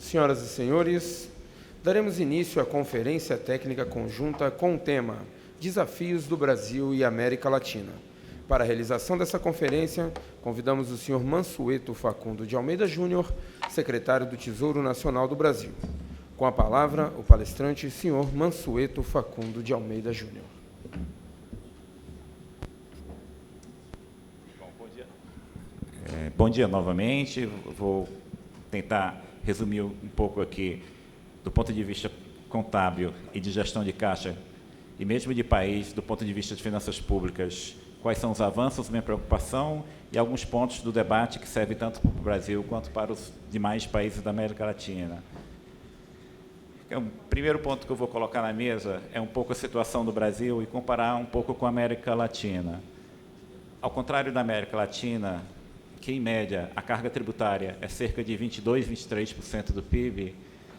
Senhoras e senhores, daremos início à Conferência Técnica Conjunta com o tema Desafios do Brasil e América Latina. Para a realização dessa conferência, convidamos o senhor Mansueto Facundo de Almeida Júnior, secretário do Tesouro Nacional do Brasil. Com a palavra, o palestrante, senhor Mansueto Facundo de Almeida Júnior. Bom dia novamente. Vou tentar resumir um pouco aqui, do ponto de vista contábil e de gestão de caixa, e mesmo de país, do ponto de vista de finanças públicas, quais são os avanços, minha preocupação e alguns pontos do debate que servem tanto para o Brasil quanto para os demais países da América Latina. O primeiro ponto que eu vou colocar na mesa é um pouco a situação do Brasil e comparar um pouco com a América Latina. Ao contrário da América Latina, que, em média, a carga tributária é cerca de 22%, 23% do PIB,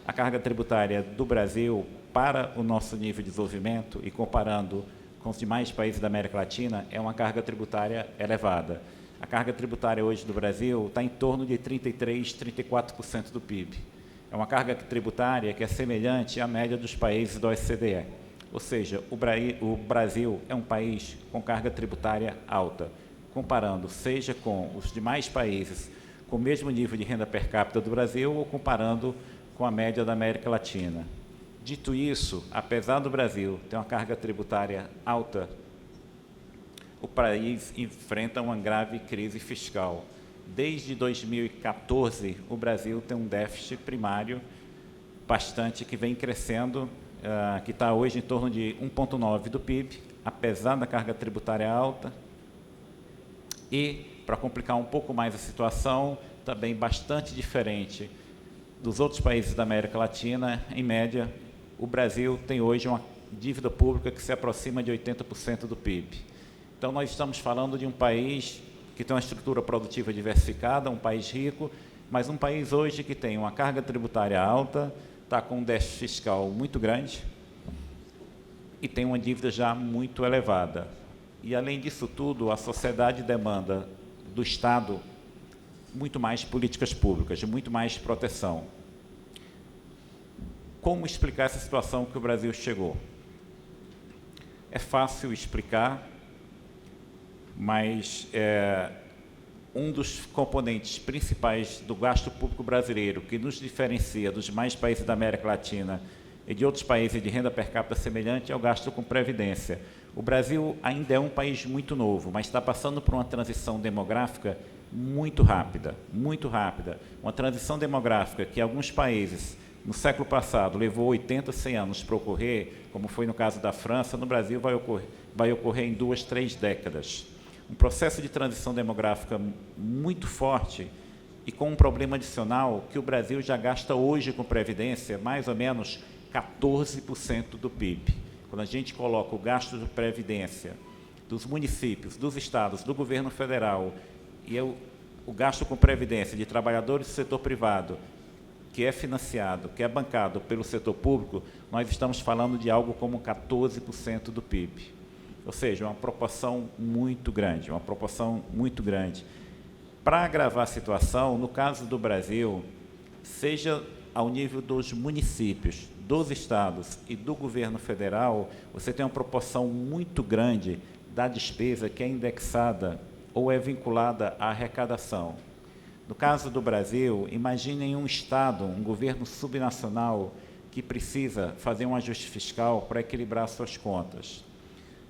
a carga tributária do Brasil, para o nosso nível de desenvolvimento, e comparando com os demais países da América Latina, é uma carga tributária elevada. A carga tributária hoje do Brasil está em torno de 33%, 34% do PIB. É uma carga tributária que é semelhante à média dos países da OCDE. Ou seja, o Brasil é um país com carga tributária alta, comparando seja com os demais países com o mesmo nível de renda per capita do Brasil ou comparando com a média da América Latina. Dito isso, apesar do Brasil ter uma carga tributária alta, o país enfrenta uma grave crise fiscal. Desde 2014, o Brasil tem um déficit primário bastante que vem crescendo, que está hoje em torno de 1,9% do PIB, apesar da carga tributária alta. E, para complicar um pouco mais a situação, também bastante diferente dos outros países da América Latina, em média, o Brasil tem hoje uma dívida pública que se aproxima de 80% do PIB. Então, nós estamos falando de um país que tem uma estrutura produtiva diversificada, um país rico, mas um país hoje que tem uma carga tributária alta, está com um déficit fiscal muito grande e tem uma dívida já muito elevada. E, além disso tudo, a sociedade demanda do Estado muito mais políticas públicas, muito mais proteção. Como explicar essa situação que o Brasil chegou? É fácil explicar, mas um dos componentes principais do gasto público brasileiro, que nos diferencia dos demais países da América Latina e de outros países de renda per capita semelhante, é o gasto com previdência. O Brasil ainda é um país muito novo, mas está passando por uma transição demográfica muito rápida, muito rápida. Uma transição demográfica que alguns países, no século passado, levou 80, 100 anos para ocorrer, como foi no caso da França, no Brasil vai ocorrer em 2, 3 décadas. Um processo de transição demográfica muito forte e com um problema adicional que o Brasil já gasta hoje com previdência mais ou menos 14% do PIB. Quando a gente coloca o gasto de previdência dos municípios, dos estados, do governo federal e o gasto com previdência de trabalhadores do setor privado, que é financiado, que é bancado pelo setor público, nós estamos falando de algo como 14% do PIB. Ou seja, uma proporção muito grande, uma proporção muito grande. Para agravar a situação, no caso do Brasil, seja ao nível dos municípios, dos estados e do governo federal, você tem uma proporção muito grande da despesa que é indexada ou é vinculada à arrecadação. No caso do Brasil, imaginem um estado, um governo subnacional que precisa fazer um ajuste fiscal para equilibrar suas contas.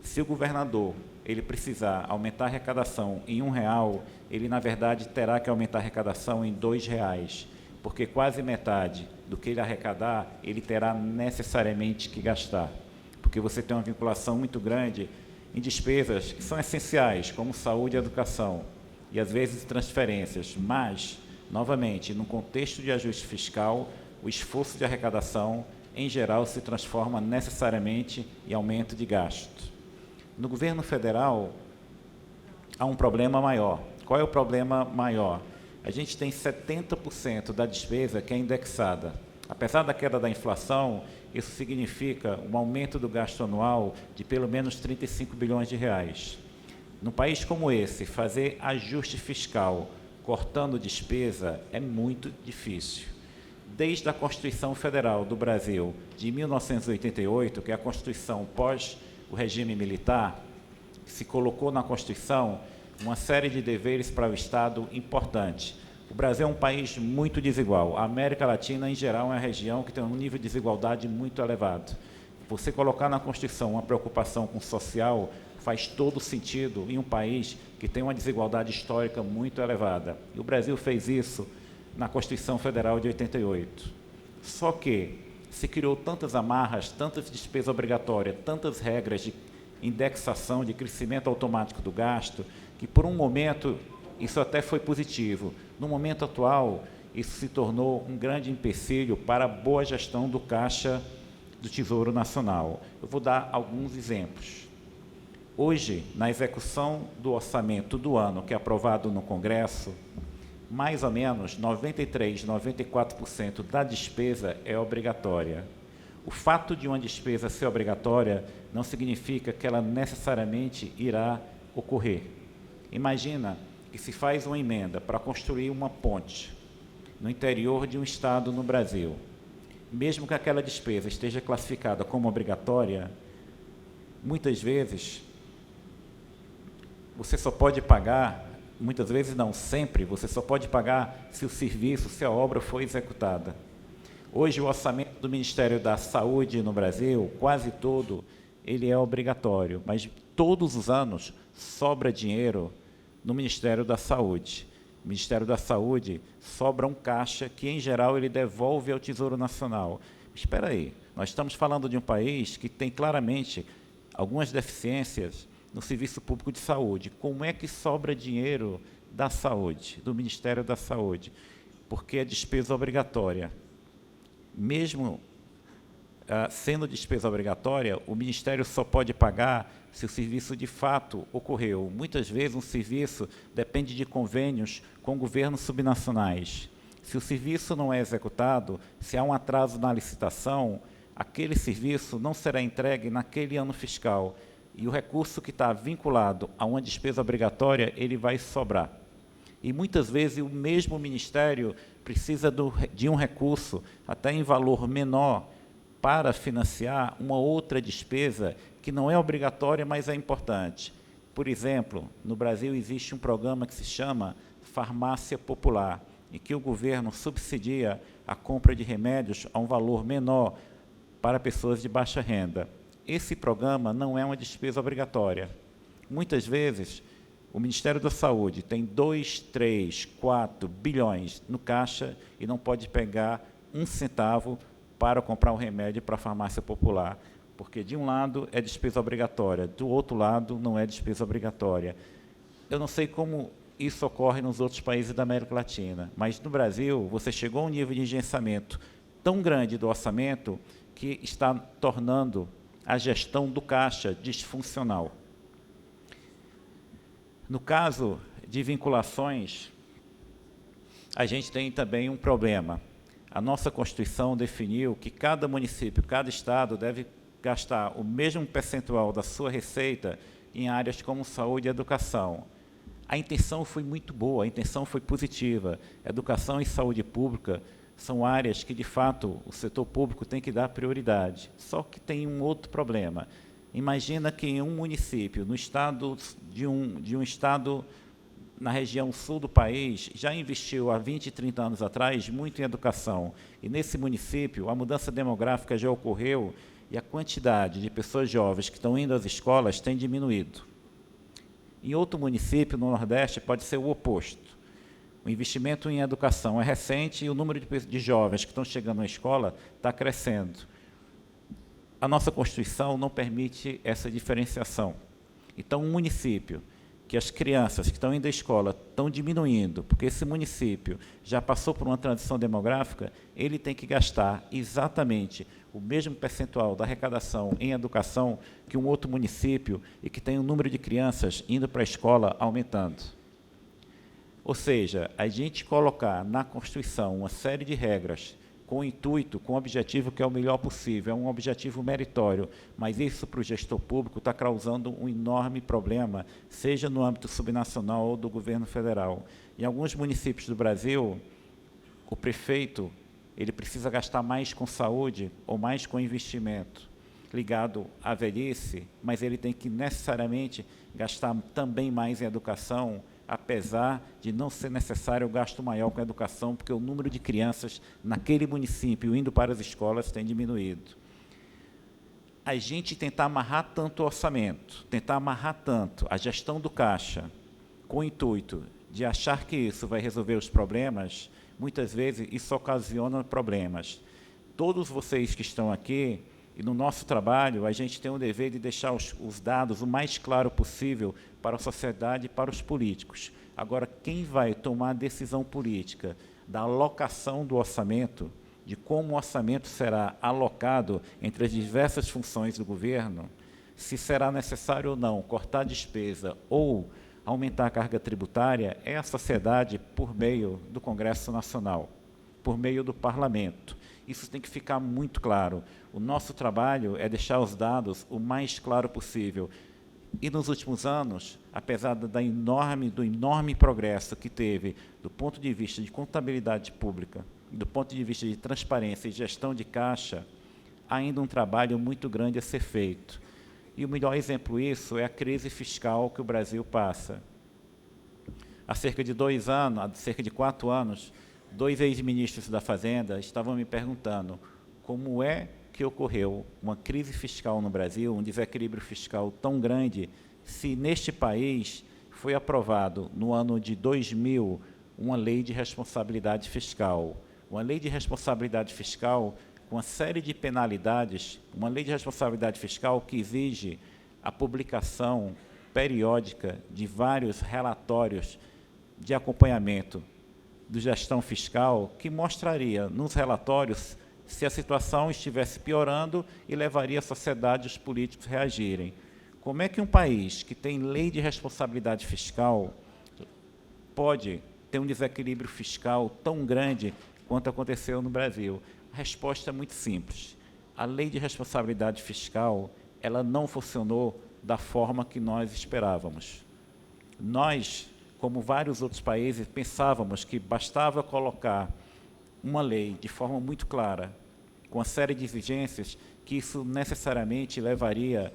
Se o governador ele precisar aumentar a arrecadação em R$1, ele, na verdade, terá que aumentar a arrecadação em R$2, porque quase metade do que ele arrecadar, ele terá necessariamente que gastar, porque você tem uma vinculação muito grande em despesas que são essenciais, como saúde e educação, e às vezes transferências, mas, novamente, no contexto de ajuste fiscal, o esforço de arrecadação, em geral, se transforma necessariamente em aumento de gasto. No governo federal, há um problema maior. Qual é o problema maior? A gente tem 70% da despesa que é indexada. Apesar da queda da inflação, isso significa um aumento do gasto anual de pelo menos 35 bilhões de reais. Num país como esse, fazer ajuste fiscal cortando despesa é muito difícil. desde a Constituição Federal do Brasil de 1988, que é a Constituição pós o regime militar, se colocou na Constituição uma série de deveres para o Estado importante. O Brasil é um país muito desigual. A América Latina, em geral, é uma região que tem um nível de desigualdade muito elevado. Você colocar na Constituição uma preocupação com o social faz todo sentido em um país que tem uma desigualdade histórica muito elevada. E o Brasil fez isso na Constituição Federal de 88. Só que se criou tantas amarras, tantas despesas obrigatórias, tantas regras de indexação, de crescimento automático do gasto, que por um momento isso até foi positivo. No momento atual, isso se tornou um grande empecilho para a boa gestão do caixa do Tesouro Nacional. Eu vou dar alguns exemplos. Hoje, na execução do orçamento do ano, que é aprovado no Congresso, mais ou menos 93%, 94% da despesa é obrigatória. O fato de uma despesa ser obrigatória não significa que ela necessariamente irá ocorrer. Imagina que se faz uma emenda para construir uma ponte no interior de um estado no Brasil. Mesmo que aquela despesa esteja classificada como obrigatória, muitas vezes você só pode pagar, muitas vezes não, sempre, você só pode pagar se o serviço, se a obra for executada. Hoje, o orçamento do Ministério da Saúde no Brasil, quase todo, ele é obrigatório, mas todos os anos sobra dinheiro no Ministério da Saúde. O Ministério da Saúde sobra um caixa que, em geral, ele devolve ao Tesouro Nacional. Espera aí, nós estamos falando de um país que tem claramente algumas deficiências no serviço público de saúde. Como é que sobra dinheiro da saúde, do Ministério da Saúde? Porque é despesa obrigatória. Mesmo sendo despesa obrigatória, o Ministério só pode pagar se o serviço de fato ocorreu. Muitas vezes um serviço depende de convênios com governos subnacionais. Se o serviço não é executado, se há um atraso na licitação, aquele serviço não será entregue naquele ano fiscal. E o recurso que está vinculado a uma despesa obrigatória, ele vai sobrar. E muitas vezes o mesmo Ministério precisa de um recurso, até em valor menor, para financiar uma outra despesa que não é obrigatória, mas é importante. Por exemplo, no Brasil existe um programa que se chama Farmácia Popular, em que o governo subsidia a compra de remédios a um valor menor para pessoas de baixa renda. Esse programa não é uma despesa obrigatória. Muitas vezes, o Ministério da Saúde tem 2, 3, 4 bilhões no caixa e não pode pegar um centavo para comprar um remédio para a farmácia popular, porque de um lado é despesa obrigatória, do outro lado não é despesa obrigatória. Eu não sei como isso ocorre nos outros países da América Latina, mas no Brasil você chegou a um nível de engessamento tão grande do orçamento que está tornando a gestão do caixa disfuncional. No caso de vinculações, a gente tem também um problema. A nossa Constituição definiu que cada município, cada estado deve gastar o mesmo percentual da sua receita em áreas como saúde e educação. A intenção foi muito boa, a intenção foi positiva. Educação e saúde pública são áreas que, de fato, o setor público tem que dar prioridade. Só que tem um outro problema. Imagina que em um município, no estado de um estado na região sul do país, já investiu há 20, 30 anos atrás muito em educação. E nesse município, a mudança demográfica já ocorreu e a quantidade de pessoas jovens que estão indo às escolas tem diminuído. Em outro município, no Nordeste, pode ser o oposto. O investimento em educação é recente e o número de jovens que estão chegando à escola está crescendo. A nossa Constituição não permite essa diferenciação. Então, um município que as crianças que estão indo à escola estão diminuindo, porque esse município já passou por uma transição demográfica, ele tem que gastar exatamente o mesmo percentual da arrecadação em educação que um outro município e que tem o número de crianças indo para a escola aumentando. Ou seja, a gente colocar na Constituição uma série de regras com o intuito, com o objetivo que é o melhor possível, é um objetivo meritório, mas isso para o gestor público está causando um enorme problema, seja no âmbito subnacional ou do governo federal. Em alguns municípios do Brasil, o prefeito ele precisa gastar mais com saúde ou mais com investimento ligado à velhice, mas ele tem que necessariamente gastar também mais em educação, apesar de não ser necessário o gasto maior com a educação, porque o número de crianças naquele município indo para as escolas tem diminuído. A gente tentar amarrar tanto o orçamento, tentar amarrar tanto a gestão do caixa, com o intuito de achar que isso vai resolver os problemas, muitas vezes isso ocasiona problemas. Todos vocês que estão aqui, e no nosso trabalho, a gente tem o dever de deixar os dados o mais claro possível para a sociedade e para os políticos. Agora, quem vai tomar a decisão política da alocação do orçamento, de como o orçamento será alocado entre as diversas funções do governo, se será necessário ou não cortar despesa ou aumentar a carga tributária, é a sociedade por meio do Congresso Nacional, por meio do Parlamento. Isso tem que ficar muito claro. O nosso trabalho é deixar os dados o mais claro possível. E nos últimos anos, apesar do enorme progresso que teve do ponto de vista de contabilidade pública, do ponto de vista de transparência e gestão de caixa, ainda um trabalho muito grande a ser feito. E o melhor exemplo disso é a crise fiscal que o Brasil passa. Há cerca de 2 anos, há cerca de 4 anos, 2 ex-ministros da Fazenda estavam me perguntando como é que ocorreu uma crise fiscal no Brasil, um desequilíbrio fiscal tão grande, se neste país foi aprovado, no ano de 2000, uma lei de responsabilidade fiscal. Uma lei de responsabilidade fiscal com uma série de penalidades, uma lei de responsabilidade fiscal que exige a publicação periódica de vários relatórios de acompanhamento de gestão fiscal, que mostraria nos relatórios se a situação estivesse piorando e levaria a sociedade e os políticos a reagirem. Como é que um país que tem lei de responsabilidade fiscal pode ter um desequilíbrio fiscal tão grande quanto aconteceu no Brasil? A resposta é muito simples. A lei de responsabilidade fiscal, ela não funcionou da forma que nós esperávamos. Nós, como vários outros países, pensávamos que bastava colocar uma lei de forma muito clara, com uma série de exigências, que isso necessariamente levaria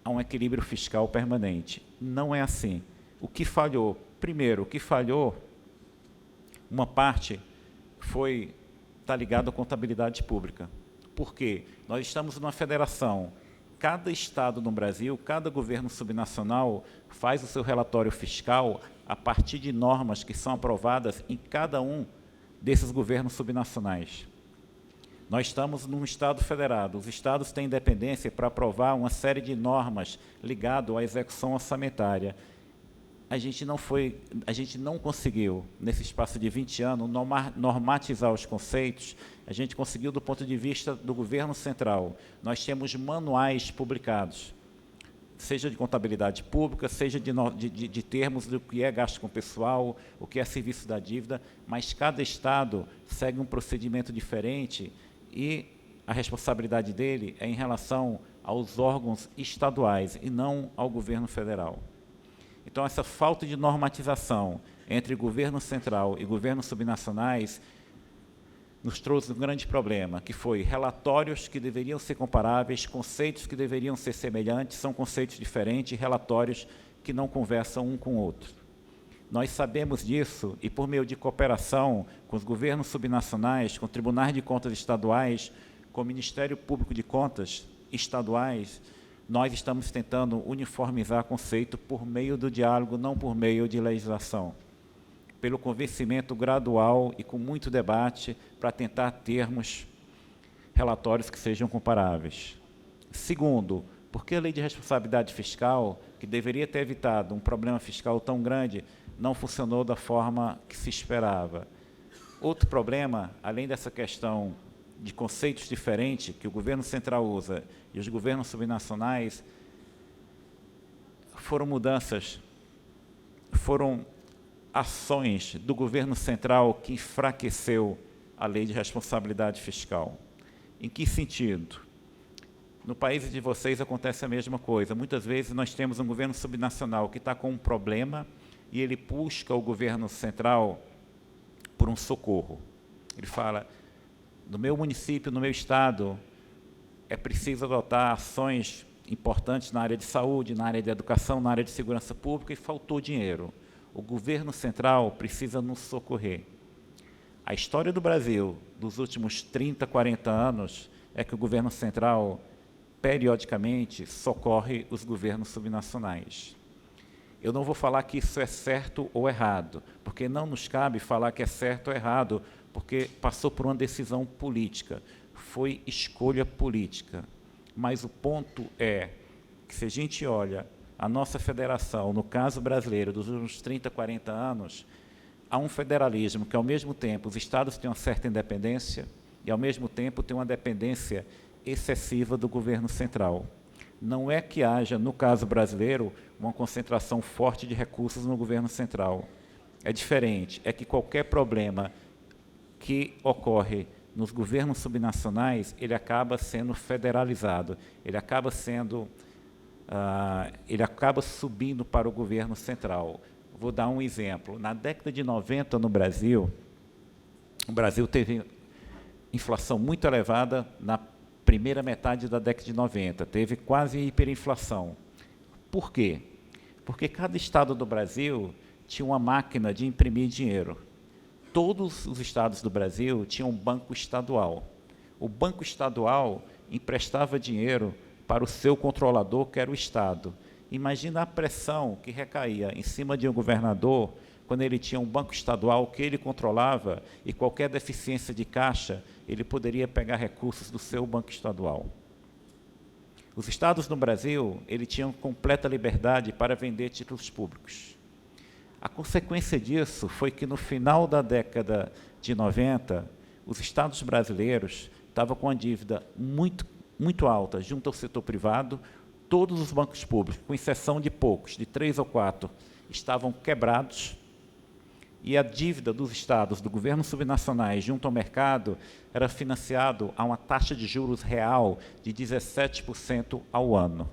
a um equilíbrio fiscal permanente. Não é assim. O que falhou? Primeiro, o que falhou, uma parte está ligado à contabilidade pública. Por quê? Nós estamos numa federação. Cada estado no Brasil, cada governo subnacional faz o seu relatório fiscal a partir de normas que são aprovadas em cada um desses governos subnacionais. Nós estamos num Estado federado. Os estados têm independência para aprovar uma série de normas ligadas à execução orçamentária. A gente não conseguiu, nesse espaço de 20 anos, normatizar os conceitos. A gente conseguiu do ponto de vista do governo central. Nós temos manuais publicados, seja de contabilidade pública, seja de termos do que é gasto com pessoal, o que é serviço da dívida, mas cada estado segue um procedimento diferente e a responsabilidade dele é em relação aos órgãos estaduais e não ao governo federal. Então, essa falta de normatização entre governo central e governos subnacionais nos trouxe um grande problema, que foi relatórios que deveriam ser comparáveis, conceitos que deveriam ser semelhantes, são conceitos diferentes, relatórios que não conversam um com o outro. Nós sabemos disso e, por meio de cooperação com os governos subnacionais, com tribunais de contas estaduais, com o Ministério Público de Contas estaduais, nós estamos tentando uniformizar conceito por meio do diálogo, não por meio de legislação, pelo convencimento gradual e com muito debate para tentar termos relatórios que sejam comparáveis. Segundo, porque a lei de responsabilidade fiscal, que deveria ter evitado um problema fiscal tão grande, não funcionou da forma que se esperava. Outro problema, além dessa questão de conceitos diferentes que o governo central usa e os governos subnacionais, foram mudanças, foram ações do governo central que enfraqueceu a lei de responsabilidade fiscal. Em que sentido? No país de vocês acontece a mesma coisa. Muitas vezes nós temos um governo subnacional que está com um problema e ele busca o governo central por um socorro. Ele fala: no meu município, no meu estado, é preciso adotar ações importantes na área de saúde, na área de educação, na área de segurança pública, e faltou dinheiro. O governo central precisa nos socorrer. A história do Brasil, dos últimos 30, 40 anos, é que o governo central, periodicamente, socorre os governos subnacionais. Eu não vou falar que isso é certo ou errado, porque não nos cabe falar que é certo ou errado, porque passou por uma decisão política, foi escolha política. Mas o ponto é que, se a gente olha a nossa federação, no caso brasileiro, dos últimos 30, 40 anos, há um federalismo que, ao mesmo tempo, os estados têm uma certa independência e, ao mesmo tempo, tem uma dependência excessiva do governo central. Não é que haja, no caso brasileiro, uma concentração forte de recursos no governo central. É diferente, é que qualquer problema que ocorre nos governos subnacionais, ele acaba sendo federalizado, ele acaba subindo para o governo central. Vou dar um exemplo. Na década de 90, no Brasil, o Brasil teve inflação muito elevada na primeira metade da década de 90, teve quase hiperinflação. Por quê? Porque cada estado do Brasil tinha uma máquina de imprimir dinheiro. Todos os estados do Brasil tinham um banco estadual. O banco estadual emprestava dinheiro para o seu controlador, que era o Estado. Imagina a pressão que recaía em cima de um governador quando ele tinha um banco estadual que ele controlava e qualquer deficiência de caixa, ele poderia pegar recursos do seu banco estadual. Os estados no Brasil, ele tinham completa liberdade para vender títulos públicos. A consequência disso foi que, no final da década de 90, os estados brasileiros estavam com uma dívida muito alta junto ao setor privado. Todos os bancos públicos, com exceção de poucos, de 3 ou 4, estavam quebrados, e a dívida dos estados, do governo subnacionais, junto ao mercado, era financiado a uma taxa de juros real de 17% ao ano.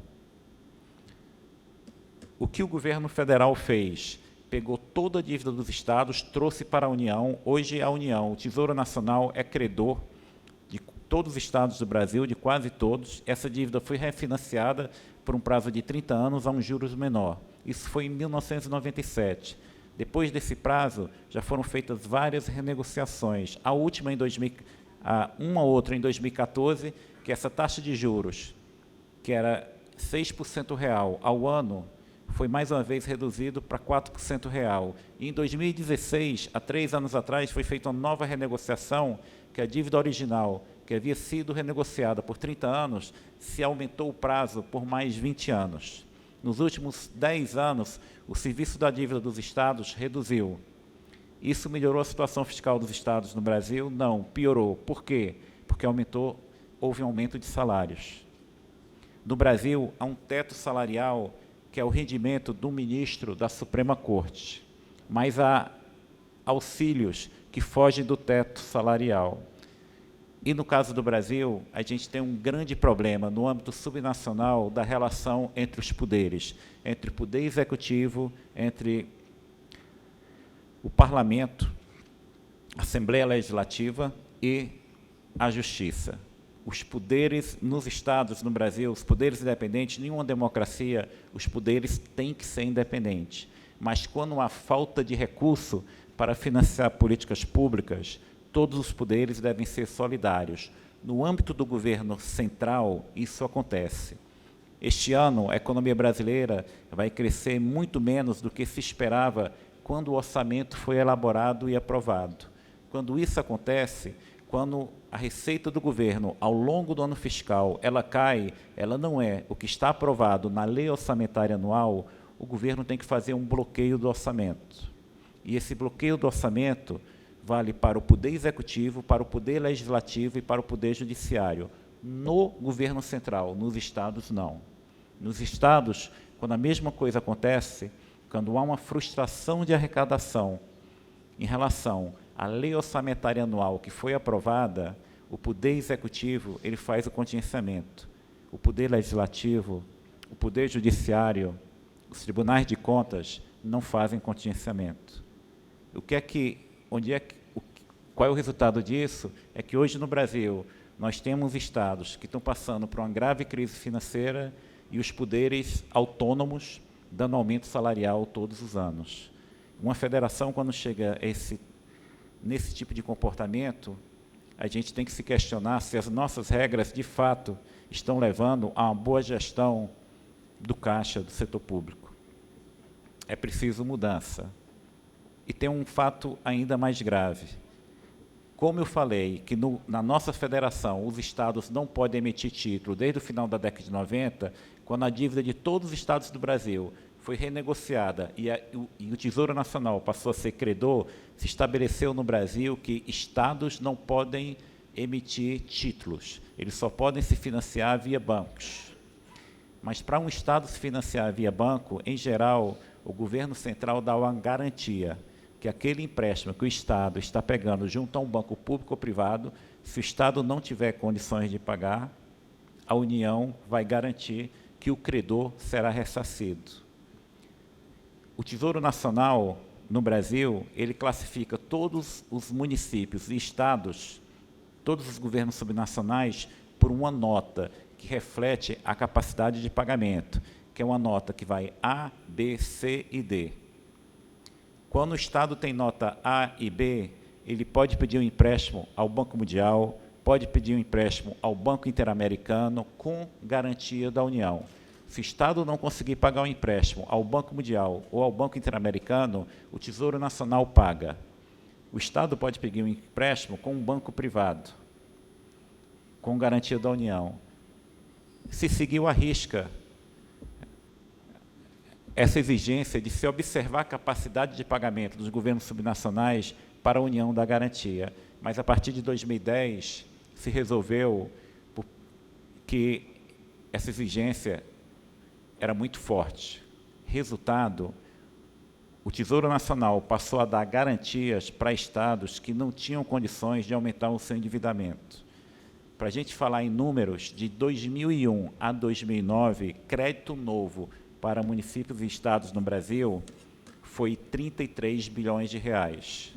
O que o governo federal fez? Pegou toda a dívida dos estados, trouxe para a União. Hoje a União, o Tesouro Nacional, é credor de todos os estados do Brasil, de quase todos. Essa dívida foi refinanciada por um prazo de 30 anos a um juros menor. Isso foi em 1997. Depois desse prazo, já foram feitas várias renegociações. A última, uma outra em 2014, que essa taxa de juros, que era 6% real ao ano, foi mais uma vez reduzido para 4% real. E em 2016, há 3 anos atrás, foi feita uma nova renegociação, que a dívida original, que havia sido renegociada por 30 anos, se aumentou o prazo por mais 20 anos. Nos últimos 10 anos, o serviço da dívida dos estados reduziu. Isso melhorou a situação fiscal dos estados no Brasil? Não, piorou. Por quê? Porque houve um aumento de salários. No Brasil, há um teto salarial, que é o rendimento do ministro da Suprema Corte, mas há auxílios que fogem do teto salarial. E, no caso do Brasil, a gente tem um grande problema no âmbito subnacional da relação entre os poderes, entre o poder executivo, entre o parlamento, a Assembleia Legislativa e a Justiça. Os poderes nos estados, no Brasil, os poderes independentes, nenhuma democracia, os poderes têm que ser independentes. Mas, quando há falta de recurso para financiar políticas públicas, todos os poderes devem ser solidários. No âmbito do governo central, isso acontece. Este ano, a economia brasileira vai crescer muito menos do que se esperava quando o orçamento foi elaborado e aprovado. Quando isso acontece, quando a receita do governo, ao longo do ano fiscal, ela cai, ela não é o que está aprovado na lei orçamentária anual, o governo tem que fazer um bloqueio do orçamento. E esse bloqueio do orçamento vale para o Poder Executivo, para o Poder Legislativo e para o Poder Judiciário. No governo central, nos estados, não. Nos estados, quando a mesma coisa acontece, quando há uma frustração de arrecadação em relação à lei orçamentária anual que foi aprovada, o Poder Executivo ele faz o contingenciamento. O Poder Legislativo, o Poder Judiciário, os tribunais de contas não fazem contingenciamento. Qual é o resultado disso? É que hoje no Brasil nós temos estados que estão passando por uma grave crise financeira e os poderes autônomos dando aumento salarial todos os anos. Uma federação, quando chega nesse tipo de comportamento, a gente tem que se questionar se as nossas regras, de fato, estão levando a uma boa gestão do caixa do setor público. É preciso mudança. E tem um fato ainda mais grave. Como eu falei, que na nossa federação os estados não podem emitir título desde o final da década de 90, quando a dívida de todos os estados do Brasil foi renegociada e o Tesouro Nacional passou a ser credor, se estabeleceu no Brasil que estados não podem emitir títulos, eles só podem se financiar via bancos. Mas para um estado se financiar via banco, em geral, o governo central dá uma garantia que aquele empréstimo que o Estado está pegando junto a um banco público ou privado, se o Estado não tiver condições de pagar, a União vai garantir que o credor será ressarcido. O Tesouro Nacional, no Brasil, ele classifica todos os municípios e estados, todos os governos subnacionais, por uma nota que reflete a capacidade de pagamento, que é uma nota que vai A, B, C e D. Quando o Estado tem nota A e B, ele pode pedir um empréstimo ao Banco Mundial, pode pedir um empréstimo ao Banco Interamericano com garantia da União. Se o Estado não conseguir pagar o empréstimo ao Banco Mundial ou ao Banco Interamericano, o Tesouro Nacional paga. O Estado pode pedir um empréstimo com um banco privado, com garantia da União. Se seguiu à risca essa exigência de se observar a capacidade de pagamento dos governos subnacionais para a União da garantia. Mas, a partir de 2010, se resolveu que essa exigência era muito forte. Resultado, o Tesouro Nacional passou a dar garantias para estados que não tinham condições de aumentar o seu endividamento. Para a gente falar em números, de 2001 a 2009, crédito novo para municípios e estados no Brasil foi 33 bilhões de reais,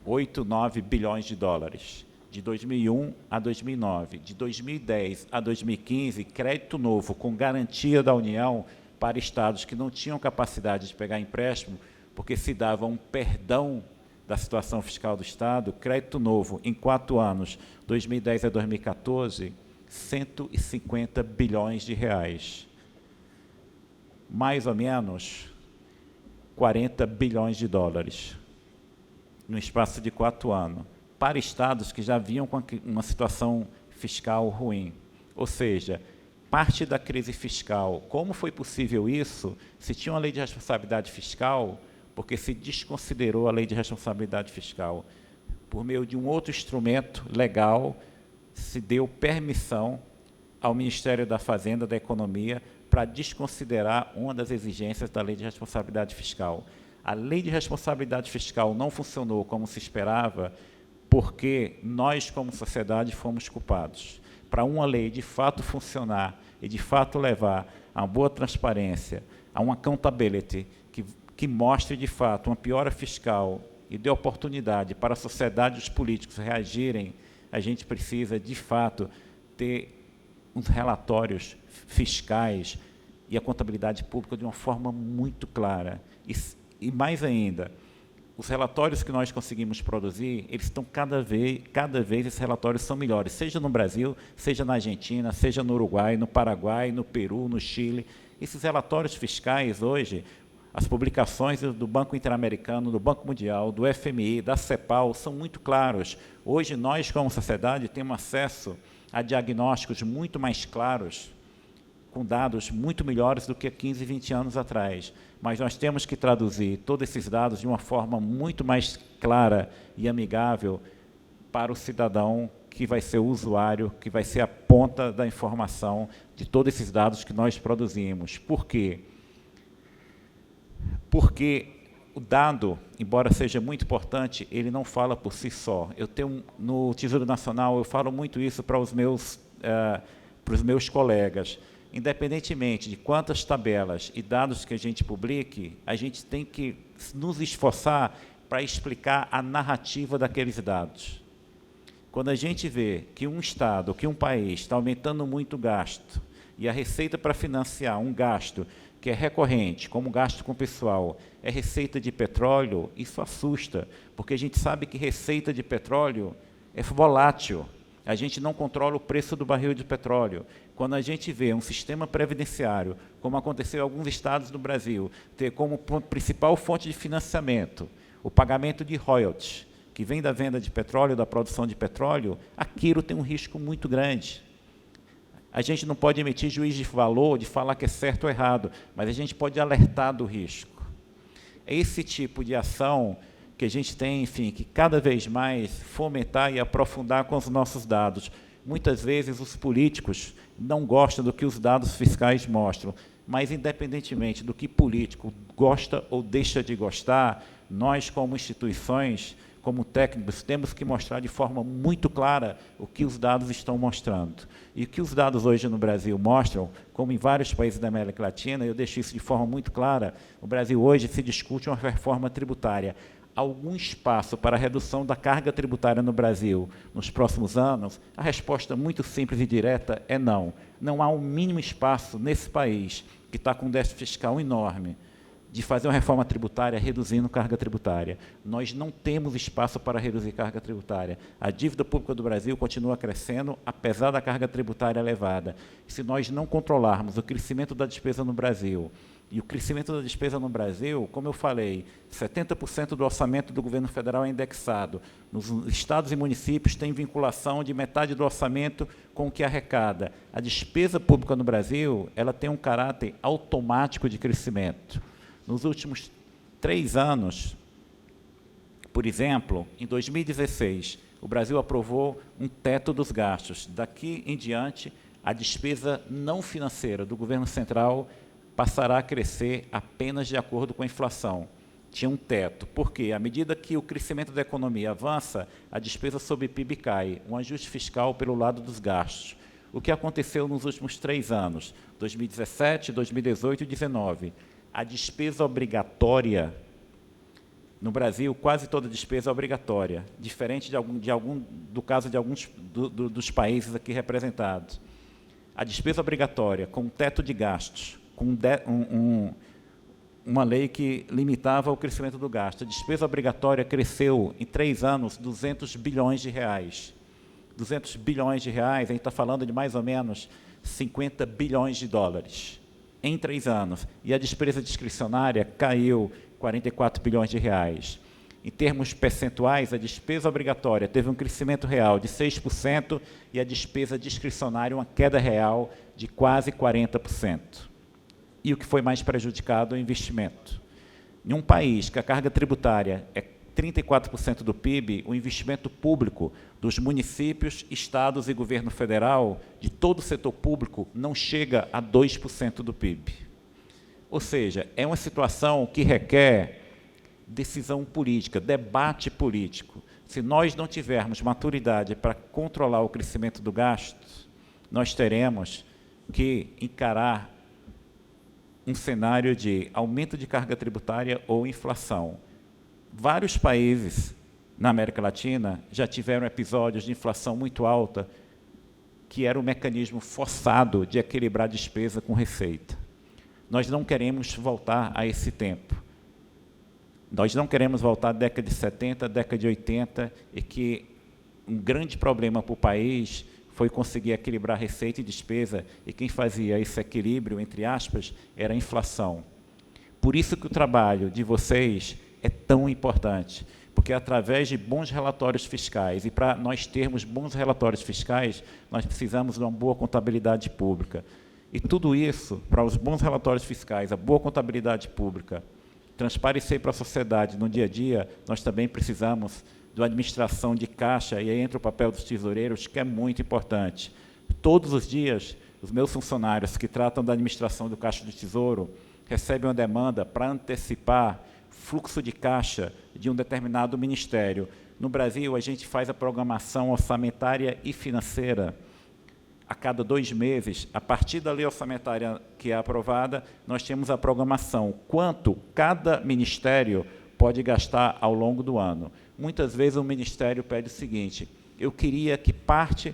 8, 9 bilhões de dólares. De 2001 a 2009, de 2010 a 2015, crédito novo com garantia da União para estados que não tinham capacidade de pegar empréstimo, porque se dava um perdão da situação fiscal do Estado, crédito novo em 4 anos, 2010 a 2014, 150 bilhões de reais. Mais ou menos 40 bilhões de dólares, no espaço de 4 anos, para estados que já vinham com uma situação fiscal ruim. Ou seja, parte da crise fiscal, como foi possível isso? Se tinha uma lei de responsabilidade fiscal, porque se desconsiderou a lei de responsabilidade fiscal. Por meio de um outro instrumento legal, se deu permissão ao Ministério da Fazenda, da Economia, para desconsiderar uma das exigências da lei de responsabilidade fiscal. A lei de responsabilidade fiscal não funcionou como se esperava, porque nós, como sociedade, fomos culpados. Para uma lei de fato funcionar e de fato levar a uma boa transparência, a uma accountability que mostre de fato uma piora fiscal e dê oportunidade para a sociedade e os políticos reagirem, a gente precisa de fato ter uns relatórios fiscais e a contabilidade pública de uma forma muito clara. E mais ainda, os relatórios que nós conseguimos produzir, eles estão cada vez esses relatórios são melhores, seja no Brasil, seja na Argentina, seja no Uruguai, no Paraguai, no Peru, no Chile. Esses relatórios fiscais hoje, as publicações do Banco Interamericano, do Banco Mundial, do FMI, da CEPAL, são muito claros. Hoje, nós, como sociedade, temos acesso a diagnósticos muito mais claros, com dados muito melhores do que 15, 20 anos atrás. Mas nós temos que traduzir todos esses dados de uma forma muito mais clara e amigável para o cidadão que vai ser o usuário, que vai ser a ponta da informação de todos esses dados que nós produzimos. Por quê? Porque o dado, embora seja muito importante, ele não fala por si só. Eu tenho, no Tesouro Nacional, eu falo muito isso para os meus colegas. Independentemente de quantas tabelas e dados que a gente publique, a gente tem que nos esforçar para explicar a narrativa daqueles dados. Quando a gente vê que um Estado, que um país está aumentando muito o gasto, e a receita para financiar um gasto que é recorrente, como gasto com pessoal, é receita de petróleo, isso assusta, porque a gente sabe que receita de petróleo é volátil. A gente não controla o preço do barril de petróleo. Quando a gente vê um sistema previdenciário, como aconteceu em alguns estados do Brasil, ter como principal fonte de financiamento o pagamento de royalties, que vem da venda de petróleo, da produção de petróleo, aquilo tem um risco muito grande. A gente não pode emitir juízo de valor, de falar que é certo ou errado, mas a gente pode alertar do risco. É esse tipo de ação que a gente tem, enfim, que cada vez mais fomentar e aprofundar com os nossos dados. Muitas vezes os políticos não gostam do que os dados fiscais mostram, mas independentemente do que político gosta ou deixa de gostar, nós como instituições, como técnicos, temos que mostrar de forma muito clara o que os dados estão mostrando. E o que os dados hoje no Brasil mostram, como em vários países da América Latina, eu deixo isso de forma muito clara, o Brasil hoje se discute uma reforma tributária. Algum espaço para a redução da carga tributária no Brasil nos próximos anos? A resposta muito simples e direta é não. Não há um mínimo espaço nesse país, que está com um déficit fiscal enorme, de fazer uma reforma tributária reduzindo carga tributária. Nós não temos espaço para reduzir carga tributária. A dívida pública do Brasil continua crescendo, apesar da carga tributária elevada. Se nós não controlarmos o crescimento da despesa no Brasil, e o crescimento da despesa no Brasil, como eu falei, 70% do orçamento do governo federal é indexado. Nos estados e municípios tem vinculação de metade do orçamento com o que arrecada. A despesa pública no Brasil, ela tem um caráter automático de crescimento. Nos últimos 3 anos, por exemplo, em 2016, o Brasil aprovou um teto dos gastos. Daqui em diante, a despesa não financeira do governo central passará a crescer apenas de acordo com a inflação. Tinha um teto. Por quê? À medida que o crescimento da economia avança, a despesa sobre PIB cai, um ajuste fiscal pelo lado dos gastos. O que aconteceu nos últimos 3 anos, 2017, 2018 e 2019? A despesa obrigatória, no Brasil, quase toda despesa é obrigatória, diferente do caso de alguns dos países aqui representados. A despesa obrigatória, com um teto de gastos, com uma lei que limitava o crescimento do gasto. A despesa obrigatória cresceu, em 3 anos, 200 bilhões de reais. 200 bilhões de reais, a gente está falando de mais ou menos 50 bilhões de dólares. Em 3 anos. E a despesa discricionária caiu 44 bilhões de reais. Em termos percentuais, a despesa obrigatória teve um crescimento real de 6% e a despesa discricionária uma queda real de quase 40%. E o que foi mais prejudicado é o investimento. Em um país que a carga tributária é 34% do PIB, o investimento público dos municípios, estados e governo federal, de todo o setor público, não chega a 2% do PIB. Ou seja, é uma situação que requer decisão política, debate político. Se nós não tivermos maturidade para controlar o crescimento do gasto, nós teremos que encarar um cenário de aumento de carga tributária ou inflação. Vários países na América Latina já tiveram episódios de inflação muito alta, que era um mecanismo forçado de equilibrar despesa com receita. Nós não queremos voltar a esse tempo. Nós não queremos voltar à década de 70, década de 80, e que um grande problema para o país foi conseguir equilibrar receita e despesa, e quem fazia esse equilíbrio, entre aspas, era a inflação. Por isso que o trabalho de vocês é tão importante, porque através de bons relatórios fiscais, e para nós termos bons relatórios fiscais, nós precisamos de uma boa contabilidade pública. E tudo isso, para os bons relatórios fiscais, a boa contabilidade pública, transparecer para a sociedade no dia a dia, nós também precisamos de uma administração de caixa, e aí entra o papel dos tesoureiros, que é muito importante. Todos os dias, os meus funcionários que tratam da administração do Caixa do Tesouro recebem uma demanda para antecipar fluxo de caixa de um determinado ministério. No Brasil, a gente faz a programação orçamentária e financeira a cada 2 meses. A partir da lei orçamentária que é aprovada, nós temos a programação, quanto cada ministério pode gastar ao longo do ano. Muitas vezes o Ministério pede o seguinte: eu queria que parte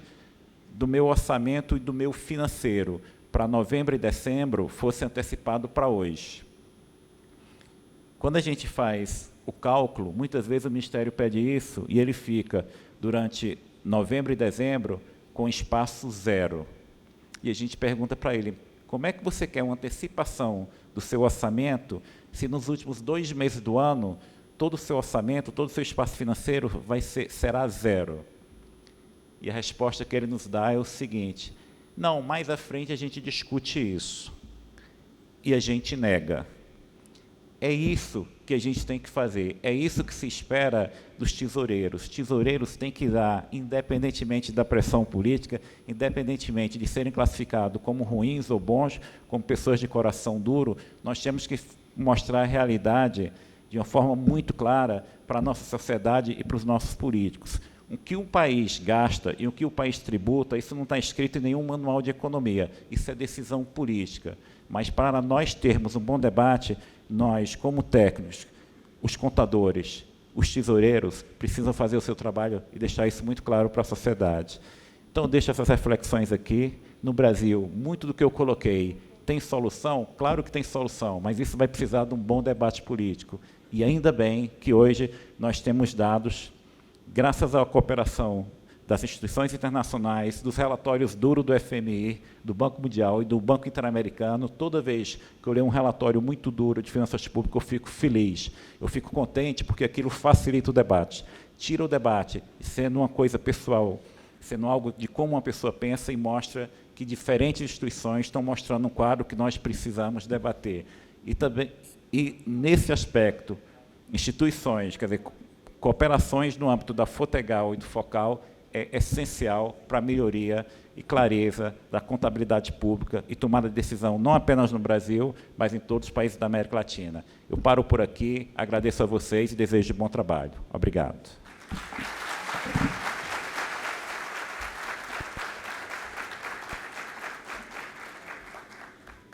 do meu orçamento e do meu financeiro para novembro e dezembro fosse antecipado para hoje. Quando a gente faz o cálculo, muitas vezes o Ministério pede isso e ele fica, durante novembro e dezembro, com espaço zero. E a gente pergunta para ele: como é que você quer uma antecipação do seu orçamento se nos últimos 2 meses do ano todo o seu orçamento, todo o seu espaço financeiro será zero? E a resposta que ele nos dá é o seguinte: não, mais à frente a gente discute isso. E a gente nega. É isso que a gente tem que fazer, é isso que se espera dos tesoureiros. Tesoureiros têm que dar, independentemente da pressão política, independentemente de serem classificados como ruins ou bons, como pessoas de coração duro, nós temos que mostrar a realidade de uma forma muito clara para a nossa sociedade e para os nossos políticos. O que um país gasta e o que o país tributa, isso não está escrito em nenhum manual de economia, isso é decisão política. Mas para nós termos um bom debate, nós, como técnicos, os contadores, os tesoureiros, precisam fazer o seu trabalho e deixar isso muito claro para a sociedade. Então, deixo essas reflexões aqui. No Brasil, muito do que eu coloquei tem solução? Claro que tem solução, mas isso vai precisar de um bom debate político. E ainda bem que hoje nós temos dados, graças à cooperação das instituições internacionais, dos relatórios duros do FMI, do Banco Mundial e do Banco Interamericano. Toda vez que eu leio um relatório muito duro de finanças públicas, eu fico feliz, eu fico contente, porque aquilo facilita o debate. Tira o debate, sendo uma coisa pessoal, sendo algo de como uma pessoa pensa, e mostra que diferentes instituições estão mostrando um quadro que nós precisamos debater. E nesse aspecto, instituições, quer dizer, cooperações no âmbito da FOTEGAL e do FOCAL é essencial para a melhoria e clareza da contabilidade pública e tomada de decisão, não apenas no Brasil, mas em todos os países da América Latina. Eu paro por aqui, agradeço a vocês e desejo bom trabalho. Obrigado.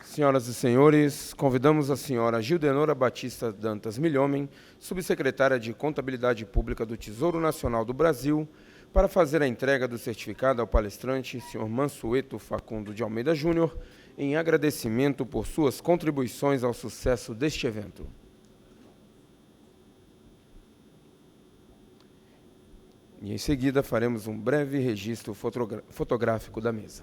Senhoras e senhores, convidamos a senhora Gildenora Batista Dantas Milhomem, subsecretária de Contabilidade Pública do Tesouro Nacional do Brasil, para fazer a entrega do certificado ao palestrante, senhor Mansueto Facundo de Almeida Júnior, em agradecimento por suas contribuições ao sucesso deste evento. E, em seguida, faremos um breve registro fotográfico da mesa.